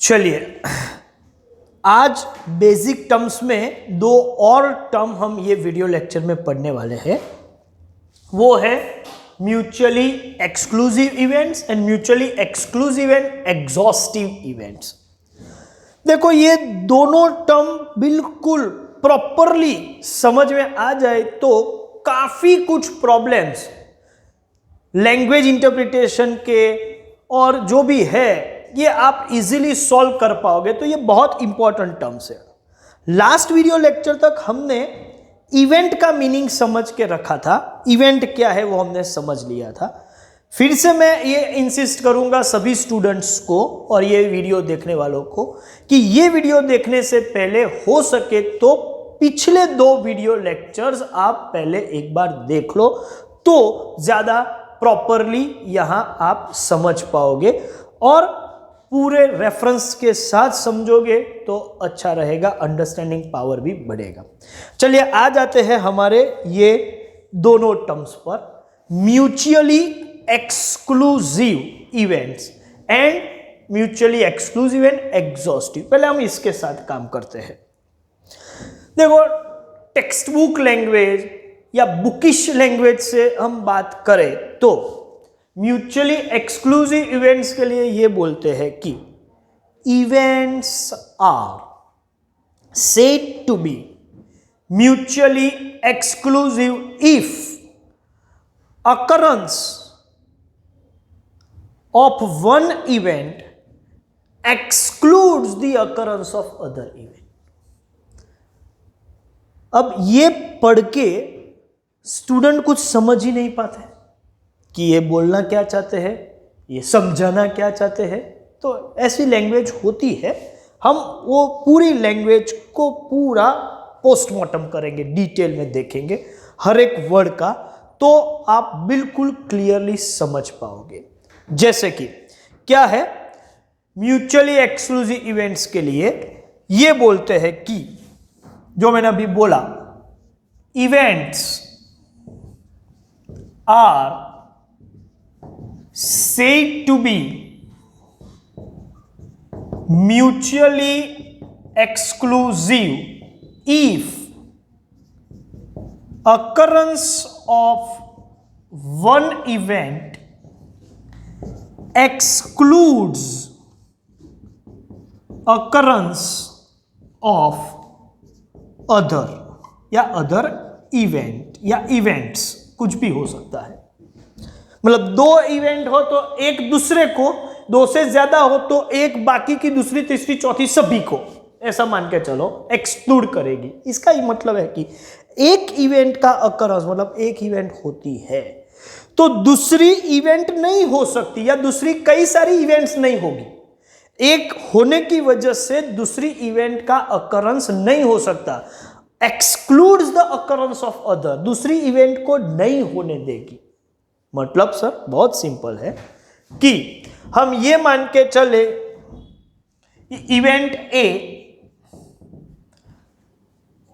चलिए, आज basic terms में दो और टर्म हम ये वीडियो लेक्चर में पढ़ने वाले हैं। वो है mutually exclusive events and mutually exclusive and exhaustive events. देखो, ये दोनों टर्म बिल्कुल प्रॉपरली समझ में आ जाए तो काफी कुछ प्रॉब्लम्स लैंग्वेज इंटरप्रिटेशन के और जो भी है ये आप इजीली सॉल्व कर पाओगे। तो ये बहुत इंपॉर्टेंट टर्म्स है। लास्ट वीडियो लेक्चर तक हमने इवेंट का मीनिंग समझ के रखा था, इवेंट क्या है वो हमने समझ लिया था। फिर से मैं ये इंसिस्ट करूंगा सभी स्टूडेंट्स को और ये वीडियो देखने वालों को कि ये वीडियो देखने से पहले हो सके तो पिछले दो वीडियो लेक्चर्स आप पहले एक बार देख लो, तो ज्यादा प्रॉपरली यहां आप समझ पाओगे और पूरे रेफरेंस के साथ समझोगे तो अच्छा रहेगा, अंडरस्टैंडिंग पावर भी बढ़ेगा। चलिए आ जाते हैं हमारे ये दोनों टर्म्स पर, mutually exclusive events and mutually exclusive and exhaustive. पहले हम इसके साथ काम करते हैं। देखो, टेक्स्ट बुक लैंग्वेज या बुकिश लैंग्वेज से हम बात करें तो म्यूचुअली एक्सक्लूसिव इवेंट्स के लिए ये बोलते हैं कि events are said to be mutually exclusive if occurrence of one event excludes the occurrence of other event। अब ये पढ़ के स्टूडेंट कुछ समझ ही नहीं पाते कि ये बोलना क्या चाहते हैं, ये समझाना क्या चाहते हैं। तो ऐसी लैंग्वेज होती है, हम वो पूरी लैंग्वेज को पूरा पोस्टमार्टम करेंगे, डिटेल में देखेंगे हर एक वर्ड का, तो आप बिल्कुल क्लियरली समझ पाओगे। जैसे कि क्या है, म्यूचुअली एक्सक्लूसिव इवेंट्स के लिए ये बोलते हैं कि जो मैंने अभी बोला, events are said to be mutually exclusive if occurrence of one event excludes occurrence of other या other event या events, कुछ भी हो सकता है। मतलब दो इवेंट हो तो एक दूसरे को, दो से ज्यादा हो तो एक बाकी की, दूसरी तीसरी चौथी सभी को, ऐसा मान के चलो, एक्सक्लूड करेगी। इसका ही मतलब है कि एक इवेंट का अकरंस मतलब एक इवेंट होती है तो दूसरी इवेंट नहीं हो सकती या दूसरी कई सारी इवेंट्स नहीं होगी। एक होने की वजह से दूसरी इवेंट का अकरंस नहीं हो सकता। Excludes the occurrence of other, दूसरी इवेंट को नहीं होने देगी। मतलब सर बहुत सिंपल है कि हम ये मान के चले event A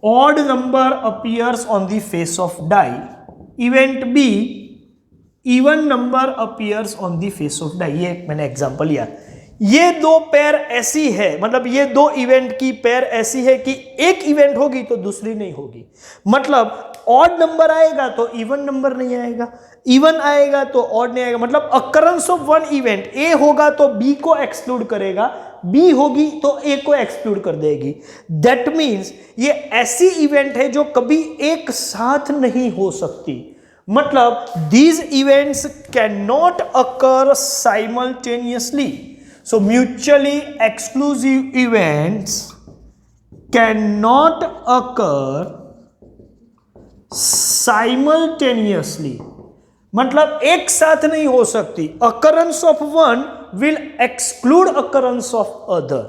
odd number appears on the face of die, event B even number appears on the face of die। ये मैंने एग्जांपल लिया। ये दो पेयर ऐसी है, मतलब ये दो इवेंट की पेयर ऐसी है कि एक इवेंट होगी तो दूसरी नहीं होगी। मतलब ऑड नंबर आएगा तो इवन नंबर नहीं आएगा, इवन आएगा तो ऑड नहीं आएगा। मतलब अकरेंस ऑफ वन इवेंट, ए होगा तो बी को एक्सक्लूड करेगा, बी होगी तो ए को एक्सक्लूड कर देगी। दैट मीन्स ये ऐसी इवेंट है जो कभी एक साथ नहीं हो सकती। मतलब these events can not occur simultaneously. So mutually exclusive events cannot occur simultaneously। मतलब एक साथ नहीं हो सकती। Occurrence of one will exclude occurrence of other।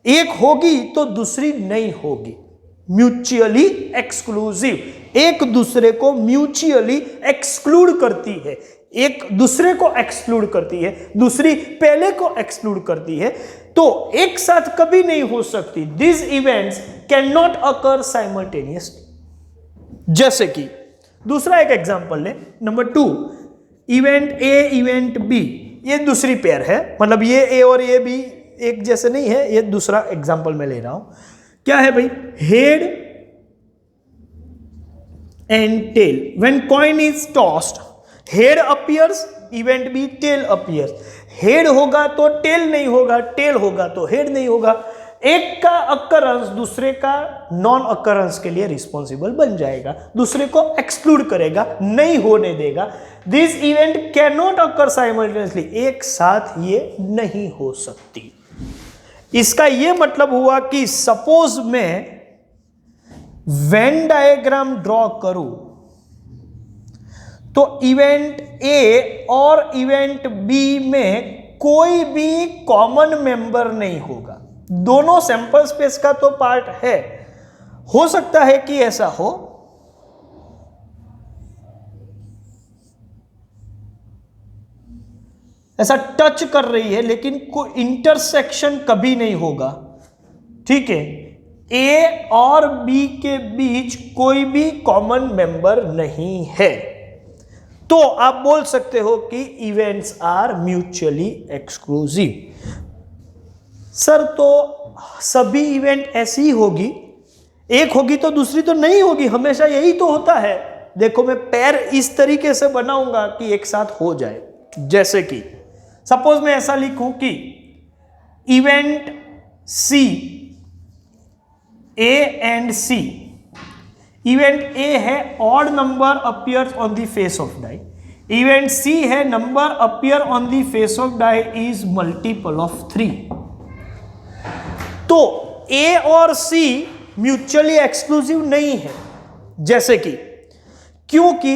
एक होगी तो दूसरी नहीं होगी। म्यूचुअली एक्सक्लूसिव, एक दूसरे को म्यूचुअली एक्सक्लूड करती है, एक दूसरे को एक्सक्लूड करती है, दूसरी पहले को एक्सक्लूड करती है, तो एक साथ कभी नहीं हो सकती। This events can not occur simultaneously. जैसे कि दूसरा एक एग्जांपल ले, number 2, event A event B, ये दूसरी पेयर है, मतलब ये ए और ये बी एक जैसे नहीं है, ये दूसरा एग्जांपल मैं ले रहा हूं। क्या है भाई? Head and tail. When coin is tossed, head appears, event B tail appears. Head होगा तो टेल नहीं होगा, टेल होगा तो हेड नहीं होगा। एक का अकरेंस दूसरे का नॉन अकरेंस के लिए रिस्पॉन्सिबल बन जाएगा, दूसरे को एक्सक्लूड करेगा, नहीं होने देगा। This event can not occur simultaneously, एक साथ ये नहीं हो सकती। इसका ये मतलब हुआ कि सपोज मैं वेन डायग्राम ड्रॉ करूं तो इवेंट ए और इवेंट बी में कोई भी कॉमन मेंबर नहीं होगा। दोनों सैंपल स्पेस का तो पार्ट है, हो सकता है कि ऐसा हो, ऐसा टच कर रही है लेकिन कोई इंटरसेक्शन कभी नहीं होगा। ठीक है, ए और बी के बीच कोई भी कॉमन मेंबर नहीं है, तो आप बोल सकते हो कि events are mutually exclusive. Sir तो सभी इवेंट ऐसी ही होगी, एक होगी तो दूसरी तो नहीं होगी, हमेशा यही तो होता है। देखो मैं पैर इस तरीके से बनाऊंगा कि एक साथ हो जाए, जैसे कि सपोज मैं ऐसा लिखूं कि event C, A and C, event A है odd number appears on the face of die, event C है number appear on the face of die is multiple of 3। तो ए और सी म्यूचुअली एक्सक्लूसिव नहीं है, जैसे कि, क्योंकि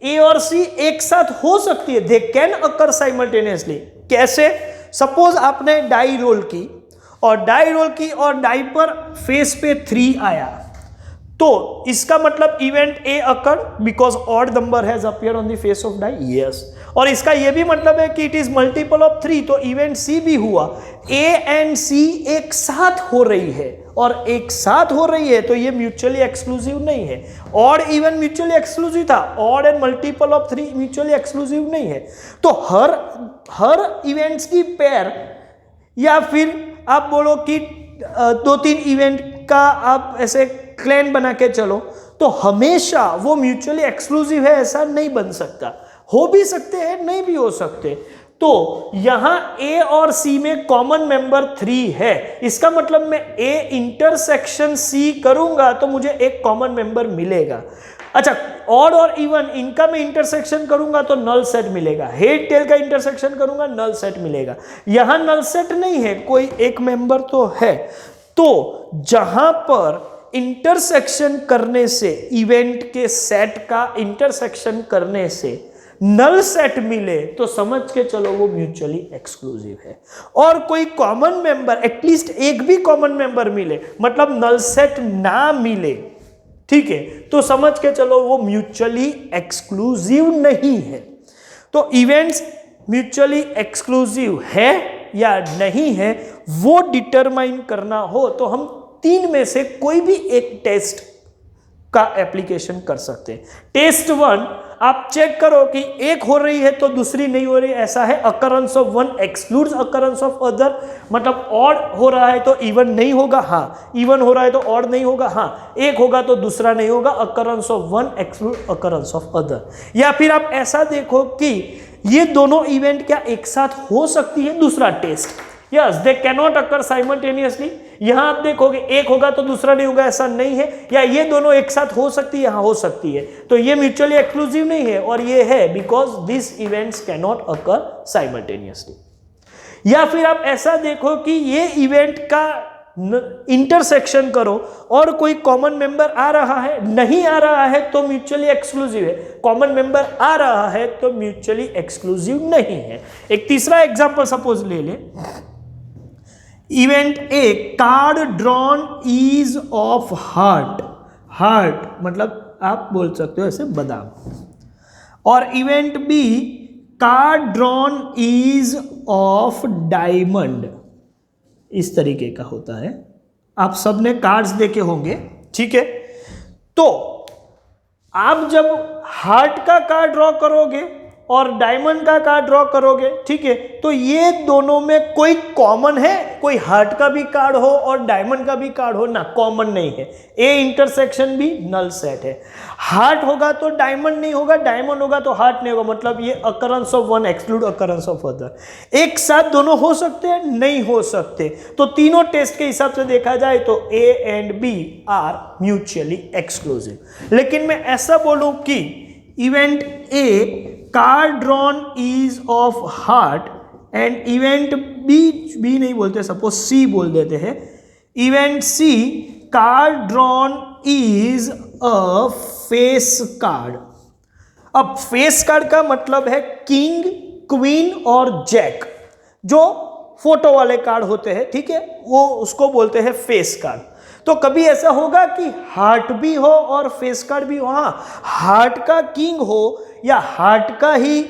ए और सी एक साथ हो सकती है, दे कैन अकर साइमल्टेनियसली। कैसे? सपोज आपने डाई रोल की और डाई रोल की और डाई पर फेस पे 3 आया, तो इसका मतलब event A occur because odd number has appear on the face of die, yes. और इसका यह भी मतलब है कि इट इज मल्टीपल ऑफ 3, तो इवेंट सी भी हुआ। ए एंड सी एक साथ हो रही है, और एक साथ हो रही है तो ये म्यूचुअली एक्सक्लूसिव नहीं है। ऑड इवन म्यूचुअली एक्सक्लूसिव था, odd and multiple of 3 mutually exclusive नहीं है। तो हर इवेंट्स की पेयर, या फिर आप बोलो कि 2-3 इवेंट का आप ऐसे क्लैन बना के चलो, तो हमेशा वो म्यूचुअली एक्सक्लूसिव है ऐसा नहीं बन सकता। हो भी सकते हैं, नहीं भी हो सकते। तो यहां ए और सी में कॉमन मेंबर 3 है, इसका मतलब मैं ए इंटरसेक्शन सी करूंगा तो मुझे एक कॉमन मेंबर मिलेगा। अच्छा, ऑड और इवन इनका मैं इंटरसेक्शन करूंगा तो नल सेट मिलेगा, हेड टेल का इंटरसेक्शन करूंगा नल सेट मिलेगा। यहां नल सेट नहीं है, कोई एक मेंबर तो है। तो जहां पर इंटरसेक्शन करने से, इवेंट के सेट का इंटरसेक्शन करने से नल सेट मिले तो समझ के चलो वो म्यूचुअली एक्सक्लूसिव है। और कोई कॉमन मेंबर, एटलीस्ट एक भी कॉमन मेंबर मिले, मतलब नल सेट ना मिले, ठीक है, तो समझ के चलो वो म्यूचुअली एक्सक्लूसिव नहीं है। तो इवेंट्स म्यूचुअली एक्सक्लूसिव है या नहीं है वो डिटरमाइन करना हो तो हम 3 में से कोई भी एक टेस्ट का एप्लीकेशन कर सकते हैं। टेस्ट 1, आप चेक करो कि एक हो रही है तो दूसरी नहीं हो रही, ऐसा है। Occurrence of 1 excludes occurrence of other, मतलब ऑड हो रहा है तो इवन नहीं होगा, हाँ। इवन हो रहा है तो ऑड नहीं होगा, हाँ। एक होगा तो दूसरा नहीं होगा, occurrence of 1 exclude occurrence of other. या फिर आप ऐसा देखो कि ये दोनों इवेंट क्या एक साथ हो सकती है, दूसरा test, yes, they cannot occur simultaneously. यहां आप देखोगे एक होगा तो दूसरा नहीं होगा, ऐसा नहीं है। या ये दोनों एक साथ हो सकती है, यहां हो सकती है, तो ये म्यूचुअली एक्सक्लूसिव नहीं है, और ये है because this events cannot occur simultaneously. या फिर आप ऐसा देखो कि ये इवेंट का इंटरसेक्शन करो और कोई कॉमन मेंबर आ रहा है, नहीं आ रहा है तो म्यूचुअली एक्सक्लूसिव है, कॉमन मेंबर आ रहा है तो म्यूचुअली एक्सक्लूसिव नहीं है। एक तीसरा एग्जांपल सपोज ले ले, event A, card drawn is of heart, heart मतलब आप बोल सकते हो ऐसे बादाम, और event B, card drawn is of diamond, इस तरीके का होता है। आप सबने कार्ड्स देखे होंगे, ठीक है। तो आप जब हार्ट का कार्ड ड्रॉ करोगे और डायमंड का कार्ड ड्रॉ करोगे, ठीक है, तो ये दोनों में कोई कॉमन है? कोई हार्ट का भी कार्ड हो और डायमंड का भी कार्ड हो ना, कॉमन नहीं है। ए इंटरसेक्शन भी नल सेट है। हार्ट होगा तो डायमंड नहीं होगा, डायमंड होगा तो हार्ट नहीं होगा, मतलब ये occurrence of one exclude occurrence of other. एक साथ दोनों हो सकते हैं? नहीं हो सकते। तो तीनों टेस्ट के हिसाब से देखा जाए तो A and B are mutually exclusive. लेकिन मैं ऐसा बोलूं कि event A card drawn is of heart and event B नहीं बोलते, सपोज सी बोल देते हैं, event C card drawn is a face card. अब फेस कार्ड का मतलब है किंग, क्वीन और जैक, जो फोटो वाले कार्ड होते हैं, ठीक है, वो उसको बोलते हैं फेस कार्ड। तो कभी ऐसा होगा कि हार्ट भी हो और फेस कार्ड भी हो? हाँ, हार्ट का किंग हो या हार्ट का ही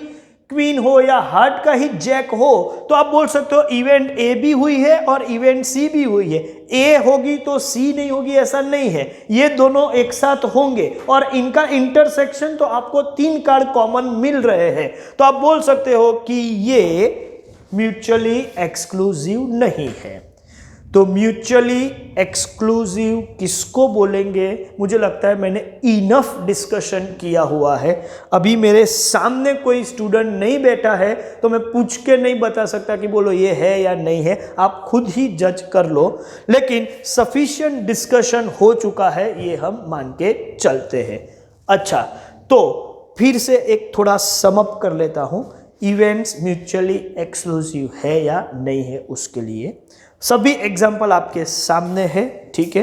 क्वीन हो या हार्ट का ही जैक हो, तो आप बोल सकते हो इवेंट ए भी हुई है और इवेंट सी भी हुई है। ए होगी तो सी नहीं होगी, ऐसा नहीं है, ये दोनों एक साथ होंगे और इनका इंटरसेक्शन तो आपको 3 कार्ड कॉमन मिल रहे हैं, तो आप बोल सकते हो कि ये म्यूचुअली एक्सक्लूसिव नहीं है। तो म्यूचुअली एक्सक्लूसिव किसको बोलेंगे? मुझे लगता है मैंने इनफ डिस्कशन किया हुआ है। अभी मेरे सामने कोई स्टूडेंट नहीं बैठा है तो मैं पूछ के नहीं बता सकता कि बोलो ये है या नहीं है, आप खुद ही जज कर लो। लेकिन सफिशिएंट डिस्कशन हो चुका है, ये हम मान के चलते हैं। अच्छा, तो फिर से एक थोड़ा सम अप कर लेता हूं, इवेंट्स म्यूचुअली एक्सक्लूसिव है या नहीं है, उसके लिए सभी एग्जाम्पल आपके सामने है, ठीक है।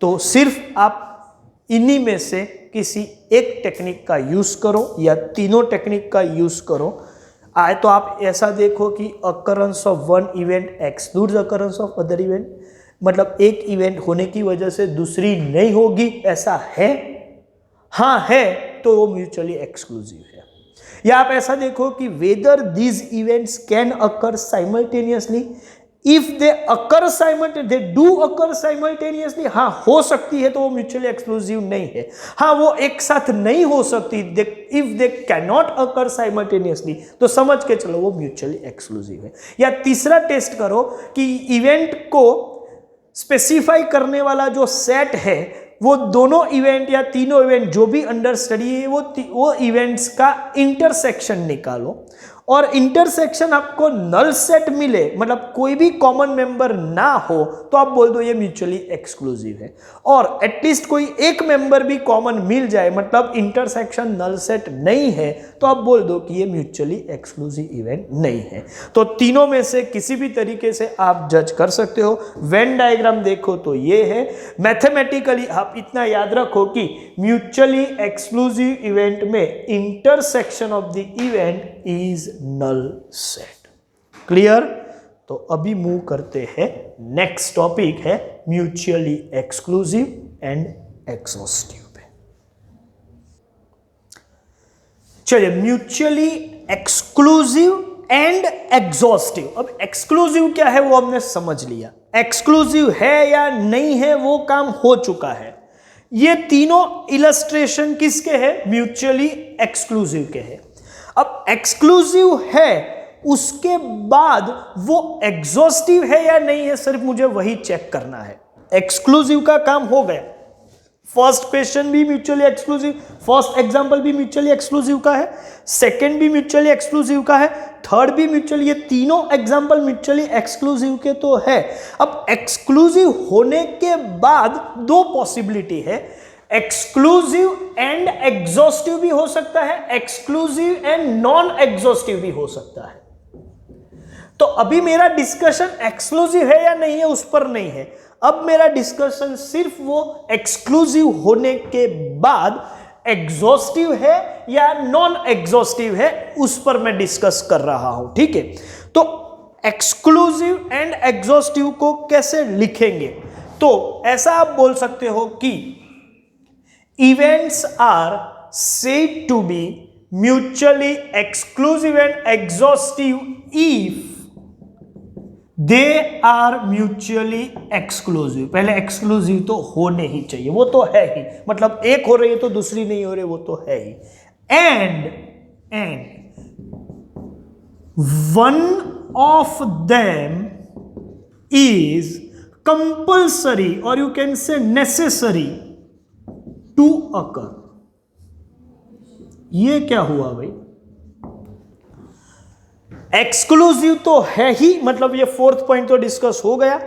तो सिर्फ आप इन्हीं में से किसी एक टेक्निक का यूज करो या तीनों टेक्निक का यूज करो। आए तो आप ऐसा देखो कि occurrence of one event excludes occurrence of other event, मतलब एक इवेंट होने की वजह से दूसरी नहीं होगी, ऐसा है? हाँ है, तो वो म्यूचुअली एक्सक्लूसिव है। या आप ऐसा देखो कि whether these events can occur simultaneously, if they occur simultaneously, they do occur simultaneously, हाँ हो सकती है, तो वो म्यूचुअली एक्सक्लूसिव नहीं है। हाँ, वो एक साथ नहीं हो सकती, if they can not occur simultaneously, तो समझ के चलो वो म्यूचुअली एक्सक्लूसिव है। या तीसरा टेस्ट करो कि इवेंट को स्पेसिफाई करने वाला जो सेट है, वो दोनों इवेंट या तीनों इवेंट जो भी अंडर स्टडी है, वो इवेंट्स का इंटरसेक्शन निकालो, और इंटरसेक्शन आपको नल सेट मिले, मतलब कोई भी कॉमन मेंबर ना हो, तो आप बोल दो ये म्यूचुअली एक्सक्लूसिव है। और एटलीस्ट कोई एक मेंबर भी कॉमन मिल जाए, मतलब इंटरसेक्शन नल सेट नहीं है, तो आप बोल दो कि ये म्यूचुअली एक्सक्लूसिव इवेंट नहीं है। तो तीनों में से किसी भी तरीके से आप जज कर सकते हो। वेन डायग्राम देखो तो ये है। मैथमेटिकली आप इतना याद रखो कि म्यूचुअली एक्सक्लूसिव इवेंट में intersection of the event is null set. Clear? तो अभी मूव करते हैं, नेक्स्ट टॉपिक है म्यूचुअली एक्सक्लूसिव एंड एग्जॉस्टिव पे। चलिए, म्यूचुअली एक्सक्लूसिव एंड एग्जॉस्टिव। अब एक्सक्लूसिव क्या है वो हमने समझ लिया, एक्सक्लूसिव है या नहीं है वो काम हो चुका है। ये तीनों इलस्ट्रेशन किसके हैं? म्यूचुअली एक्सक्लूसिव के हैं। अब एक्सक्लूसिव है, उसके बाद वो एग्जॉस्टिव है या नहीं है, सिर्फ मुझे वही चेक करना है। एक्सक्लूसिव का काम हो गया। फर्स्ट क्वेश्चन भी म्यूचुअली एक्सक्लूसिव, फर्स्ट एग्जांपल भी म्यूचुअली एक्सक्लूसिव का है, सेकंड भी म्यूचुअली एक्सक्लूसिव का है, थर्ड भी म्यूचुअली, ये तीनों एग्जांपल म्यूचुअली एक्सक्लूसिव के तो है। अब एक्सक्लूसिव होने के बाद दो पॉसिबिलिटी है, एक्सक्लूसिव एंड एग्जॉस्टिव भी हो सकता है, एक्सक्लूसिव एंड नॉन एग्जॉस्टिव भी हो सकता है। तो अभी मेरा डिस्कशन एक्सक्लूसिव है या नहीं है उस पर नहीं है, अब मेरा डिस्कशन सिर्फ वो एक्सक्लूसिव होने के बाद एग्जॉस्टिव है या नॉन एग्जॉस्टिव है उस पर मैं डिस्कस कर रहा हूं, ठीक है। तो एक्सक्लूसिव एंड एग्जॉस्टिव को कैसे लिखेंगे? तो ऐसा आप बोल सकते हो कि events are said to be mutually exclusive and exhaustive if they are mutually exclusive। पहले exclusive तो होने ही चाहिए, वो तो है ही, मतलब एक हो रही है तो दूसरी नहीं हो रही, वो तो है ही। and one of them is compulsory और you can say necessary to occur. ये क्या हुआ भाई? एक्सक्लूसिव तो है ही, मतलब ये फोर्थ पॉइंट तो डिस्कस हो गया।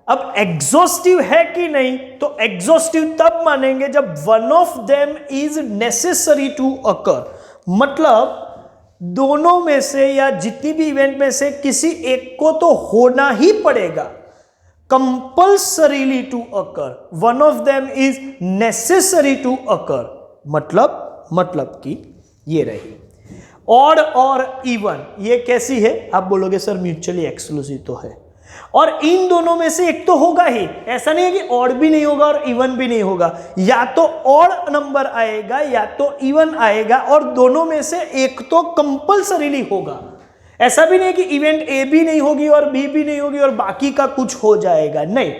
अब एग्जॉस्टिव है कि नहीं, तो एग्जॉस्टिव तब मानेंगे जब one of them is necessary to occur, मतलब दोनों में से या जितनी भी इवेंट में से किसी एक को तो होना ही पड़ेगा, compulsorily to occur. One of them is necessary to occur, मतलब कि ये रही। ऑड और इवन ये कैसी है? आप बोलोगे सर म्यूचुअली एक्सक्लूसिव तो है, और इन दोनों में से एक तो होगा ही। ऐसा नहीं है कि ऑड भी नहीं होगा और इवन भी नहीं होगा, या तो ऑड नंबर आएगा या तो इवन आएगा, और दोनों में से एक तो कंपल्सरीली होगा। ऐसा भी नहीं कि इवेंट ए भी नहीं होगी और बी भी नहीं होगी और बाकी का कुछ हो जाएगा, नहीं,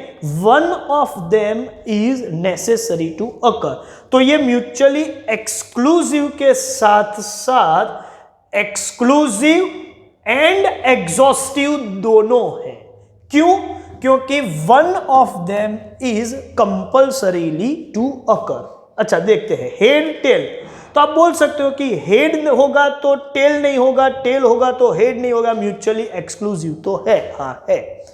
one of them is necessary to occur. तो ये म्यूचुअली एक्सक्लूसिव के साथ साथ एक्सक्लूसिव एंड एग्जॉस्टिव दोनों है। क्यों? क्योंकि one of them is compulsorily to occur. अच्छा देखते हैं, हेड टेल। तो आप बोल सकते हो कि हेड होगा तो टेल नहीं होगा, टेल होगा तो हेड नहीं होगा, म्यूचुअली एक्सक्लूसिव तो है। हाँ है,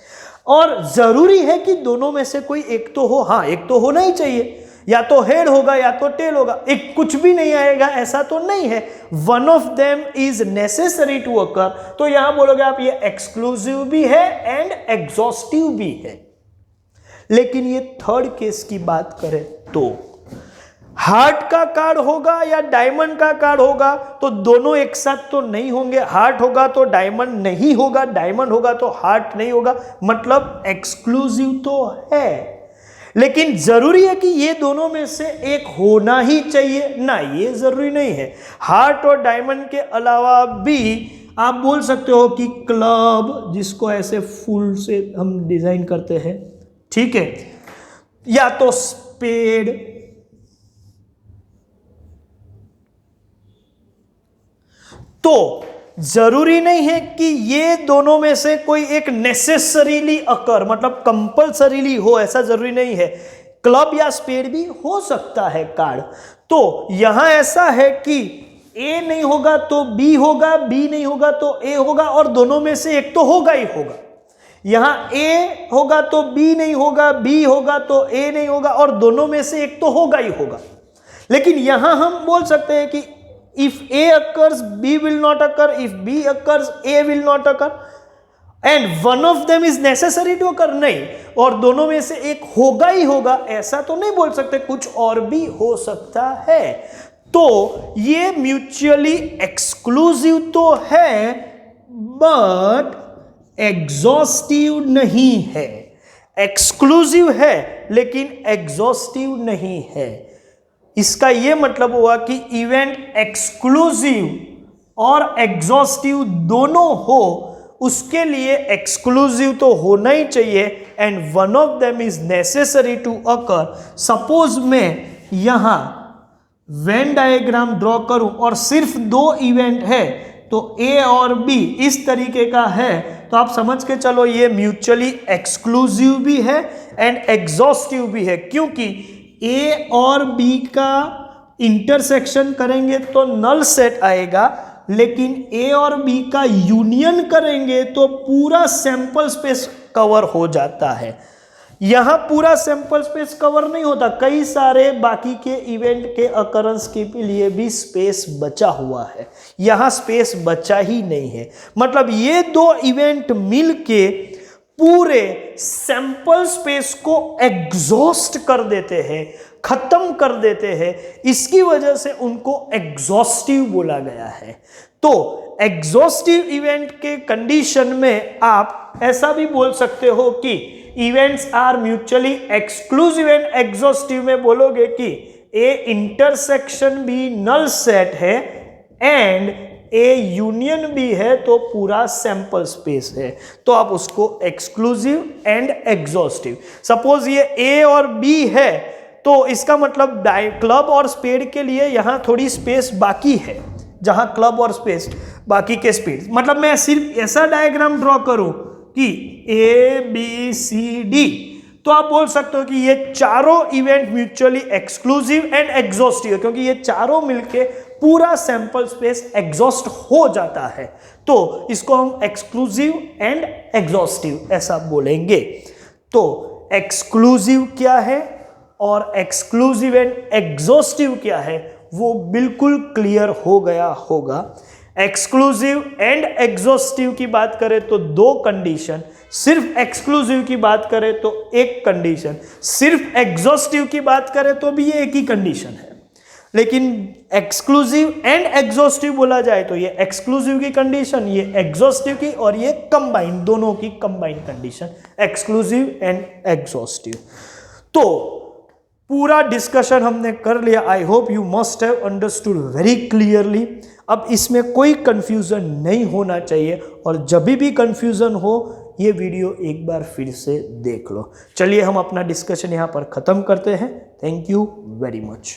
और जरूरी है कि दोनों में से कोई एक तो हो। हाँ, एक तो होना ही चाहिए, या तो हेड होगा या तो टेल होगा, एक कुछ भी नहीं आएगा ऐसा तो नहीं है। One of them is necessary to occur, तो यहां बोलोगे आप ये एक्सक्लूसिव भी है एंड एग्जॉस्टिव भी है। लेकिन ये थर्ड केस की बात करें तो हार्ट का कार्ड होगा या डायमंड का कार्ड होगा, तो दोनों एक साथ तो नहीं होंगे। हार्ट होगा तो डायमंड नहीं होगा, डायमंड होगा तो हार्ट नहीं होगा, मतलब एक्सक्लूसिव तो है। लेकिन जरूरी है कि ये दोनों में से एक होना ही चाहिए ना, ये जरूरी नहीं है। हार्ट और डायमंड के अलावा भी आप बोल सकते हो कि क्लब, जिसको ऐसे फूल से हम डिजाइन करते हैं, ठीक है, या तो स्पेड, तो जरूरी नहीं है कि ये दोनों में से कोई एक नेसेसरीली अकर, मतलब कंपल्सरीली हो, ऐसा जरूरी नहीं है। क्लब या स्पेड भी हो सकता है कार्ड। तो यहां ऐसा है कि ए नहीं होगा तो बी होगा, बी नहीं होगा तो ए होगा, और दोनों में से एक तो होगा ही होगा। यहां ए होगा तो बी नहीं होगा, बी होगा तो ए नहीं होगा, और दोनों में से एक तो होगा ही होगा। लेकिन यहां हम बोल सकते हैं कि if A occurs, B will not occur. If B occurs, A will not occur. And one of them is necessary to occur. नहीं, और दोनों में से एक होगा ही होगा ऐसा तो नहीं बोल सकते, कुछ और भी हो सकता है। तो ये म्यूचुअली एक्सक्लूसिव तो है बट एग्जॉस्टिव नहीं है। एक्सक्लूसिव है लेकिन एग्जॉस्टिव नहीं है। इसका यह मतलब हुआ कि इवेंट एक्सक्लूसिव और एग्जॉस्टिव दोनों हो, उसके लिए एक्सक्लूसिव तो होना ही चाहिए and one of them is necessary to occur. Suppose मैं यहां वेन डायग्राम ड्रॉ करूं और सिर्फ दो इवेंट है, तो ए और बी इस तरीके का है, तो आप समझ के चलो ये म्यूचुअली एक्सक्लूसिव भी है एंड एग्जॉस्टिव भी है। क्योंकि ए और बी का इंटरसेक्शन करेंगे तो नल सेट आएगा, लेकिन ए और बी का यूनियन करेंगे तो पूरा सैंपल स्पेस कवर हो जाता है। यहां पूरा सैंपल स्पेस कवर नहीं होता, कई सारे बाकी के इवेंट के अकरेंस के लिए भी स्पेस बचा हुआ है, यहां स्पेस बचा ही नहीं है। मतलब ये दो इवेंट मिलके पूरे सैंपल स्पेस को एग्जॉस्ट कर देते हैं, खत्म कर देते हैं, इसकी वजह से उनको एग्जॉस्टिव बोला गया है। तो एग्जॉस्टिव इवेंट के कंडीशन में आप ऐसा भी बोल सकते हो कि events are mutually exclusive and exhaustive में बोलोगे कि ए इंटरसेक्शन भी नल सेट है एंड ए यूनियन भी है, तो पूरा सैंपल स्पेस है, तो आप उसको एक्सक्लूसिव एंड एग्जॉस्टिव। सपोज ये ए और बी है, तो इसका मतलब क्लब और स्पेड के लिए यहां थोड़ी स्पेस बाकी है, जहां क्लब और स्पेस बाकी के स्पीड, मतलब मैं सिर्फ ऐसा डायग्राम ड्रॉ करूं कि ABCD, तो आप बोल सकते हो कि ये चारों event mutually exclusive and exhaustive, क्योंकि ये चारों मिलके पूरा सैंपल स्पेस एग्जॉस्ट हो जाता है, तो इसको हम एक्सक्लूसिव एंड एग्जॉस्टिव ऐसा बोलेंगे। तो एक्सक्लूसिव क्या है और एक्सक्लूसिव एंड एग्जॉस्टिव क्या है वो बिल्कुल क्लियर हो गया होगा। एक्सक्लूसिव एंड एग्जॉस्टिव की बात करें तो दो कंडीशन, सिर्फ एक्सक्लूसिव की बात करें तो एक कंडीशन, सिर्फ एग्जॉस्टिव की बात करें तो भी ये एक ही कंडीशन है। लेकिन एक्सक्लूसिव एंड एग्जॉस्टिव बोला जाए तो ये एक्सक्लूसिव की कंडीशन, ये एग्जॉस्टिव की, और ये कंबाइन, दोनों की combine condition, exclusive and exhaustive. तो पूरा डिस्कशन हमने कर लिया। I hope you must have understood very clearly. अब इसमें कोई कंफ्यूजन नहीं होना चाहिए, और जब भी कंफ्यूजन हो ये वीडियो एक बार फिर से देख लो। चलिए हम अपना डिस्कशन यहाँ पर ख़त्म करते हैं। Thank you very much.